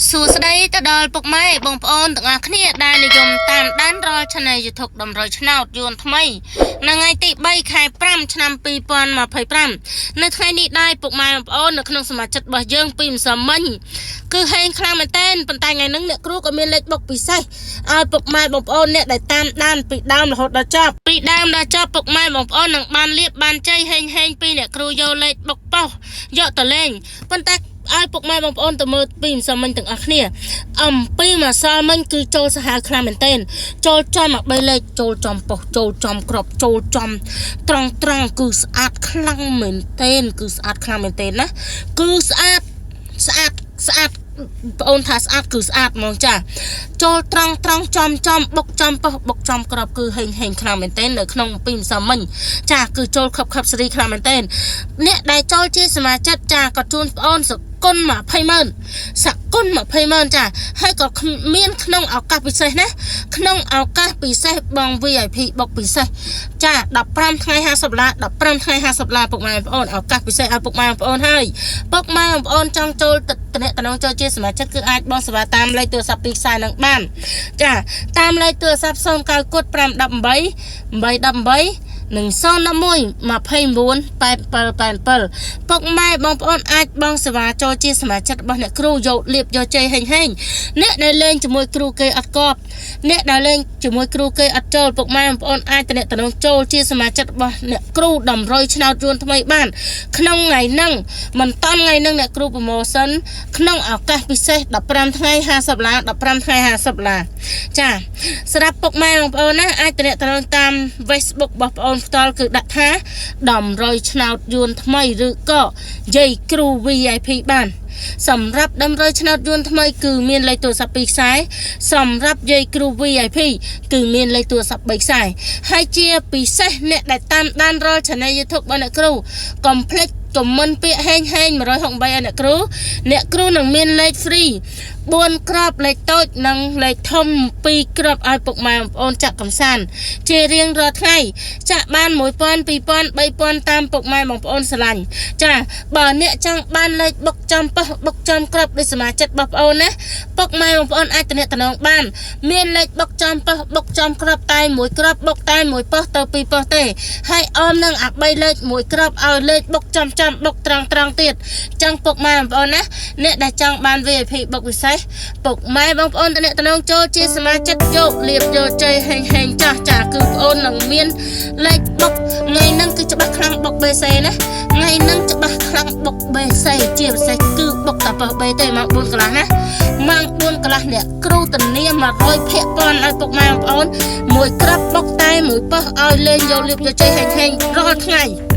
សួស្តីទៅដល់ពុកម៉ែបងប្អូនទាំងអស់គ្នាដែលនិយមតាមដានរាល់ Channel YouTube ដំរីឆ្នោតយួនថ្មីនៅថ្ងៃទី3ខែ5ឆ្នាំ2025នៅថ្ងៃនេះដែរពុកម៉ែបងប្អូននៅក្នុងសមាជិករបស់យើងពីម្សិលមិញគឺហេងខ្លាំងមែនទែនប៉ុន្តែថ្ងៃនេះអ្នកគ្រូក៏មានលេខបុកពិសេសឲ្យពុកម៉ែបងប្អូនអ្នកដែលតាមដានពីដើមរហូតដល់ចប់ពីដើមដល់ចប់ពុកម៉ែបងប្អូននឹងបានលៀបបានជ័យហេងពីអ្នកគ្រូយកលេខបុកប៉ោះយកទៅលេងប៉ុន្តែឲ្យពុកម៉ែបងប្អូនទៅមើលពីម្សិលមិញទាំងអស់គ្នាអំពីម្សិលមិញគឺចូលសាហាវខ្លាំងមែនទែនចូលចំមក3លេខចូលចំប៉ុស្តិ៍ចូលចំក្របចូលចំត្រង់គឺស្អាតខ្លាំងមែនទែនគឺស្អាតខ្លាំងមែនទែនណាគឺស្អាតបងអូនថាស្អាតគឺស្អាតហ្មងចាចូលត្រង់ចំបុកចំប៉ុស្តិ៍បុកចំក្របគឺហេងខ្លាំងមែនទែននៅក្នុងពីម្សិលមិញចាគឺចូលខឹបសេរីខ្លាំងមែនទែនអ្នកដែលចូលជាសមាជិកចាក៏ជូនបងអូនគុណ200000សគុណ200000ចាហើយក៏មានក្នុងឱកាសពិសេសណាក្នុងឱកាសពិសេសបង VIP បុកពិសេសចា15ថ្ងៃ$50 15ថ្ងៃ$50ពុកម៉ែបងប្អូនឱកាសពិសេសឲ្យពុកម៉ែបងប្អូនហើយពុកម៉ែបងប្អូនចង់ចូលតំណងចូលជាសមាជិកគឺអាចបងសេវាតាមលេខទូរស័ព្ទពីខ្សែនឹងបានចាតាមលេខទូរស័ព្ទ09 518 818និង011 29 8787ពុកម៉ែបងប្អូនអាចបងសេវាចូលជាសមាជិករបស់អ្នកគ្រូយកលៀបយកជ័យហេងអ្នកដែលលេងជាមួយគ្រូគេអត់កប់អ្នកដែលលេងជាមួយគ្រូគេអត់ចូលពុកម៉ែបងប្អូនអាចតំណងចូលជាសមាជិករបស់អ្នកគ្រូដំរុយឆ្នោតយួនថ្មីបានក្នុងថ្ងៃហ្នឹងមិនតាន់ថ្ងៃហ្នឹងអ្នកគ្រូប្រម៉ូសិនក្នុងឱកាសពិសេស15ថ្ងៃ$50 15ថ្ងៃ$50ចាសម្រាប់ពុកម៉ែបងប្អូនណាអាចតំណងតាម Facebook របស់បងប្អូនផ្ទាល់គឺដាក់ថាដំរុយឆ្នោតយួនថ្មីឬក៏យាយគ្រូ VIP បានសម្រាប់ដំរុយឆ្នោតយួនថ្មីគឺមានលេខទូរស័ព្ទ2ខ្សែសម្រាប់យាយគ្រូ VIP គឺមានលេខទូរស័ព្ទ3ខ្សែហើយជាពិសេសអ្នកដែលតាមដានរាល់ Channel YouTube របស់អ្នកគ្រូកុំភ្លេចខមមិនពាក្យហេង163ឲ្យអ្នកគ្រូនឹងមានលេខ free 4គ្រាប់លេខតូចនិងលេខធំ2គ្រាប់ឲ្យពុកម៉ែបងប្អូនចាក់កំសាន្តជារៀងរាល់ថ្ងៃចាក់បាន1000 2000 3000តាមពុកម៉ែបងប្អូនស្រឡាញ់ចាបើអ្នកចង់បានលេខបុកចំប៉ុស្តិ៍បុកចំគ្រាប់ដូចសមាជិកបងប្អូនណាពុកម៉ែបងប្អូនអាចតំណងបានមានលេខបុកចំប៉ុស្តិ៍បុកចំគ្រាប់តែមួយគ្រាប់បុកតែមួយប៉ុស្តិ៍ទៅ2ប៉ុស្តិ៍ទេហើយអមនឹងអា3លេខមួយគ្រាប់ឲ្យលេខបុកចំបុកត្រង់ទៀតចឹងពុកម៉ែបងប្អូនណាអ្នកដែលចង់បាន VIP បុកពិសេសពុកម៉ែបងប្អូនតំណងចូលជាសមាជិកយកលៀបយកជ័យហេងចាស់គឺបងប្អូននឹងមានលេខបុកថ្ងៃហ្នឹងគឺច្បាស់ខ្លាំងបុក BC ណាថ្ងៃហ្នឹងច្បាស់ខ្លាំងបុក BC ជាពិសេសគឺបុកតែប៉ុស្តិ៍ B ទេម៉ោង4កន្លះណាម៉ោង4កន្លះអ្នកគ្រូធានា100%ឲ្យពុកម៉ែបងប្អូនមួយក្របបុកតែមួយប៉ុស្តិ៍ឲ្យលេងយកលៀបយកជ័យហេងរាល់ថ្ងៃ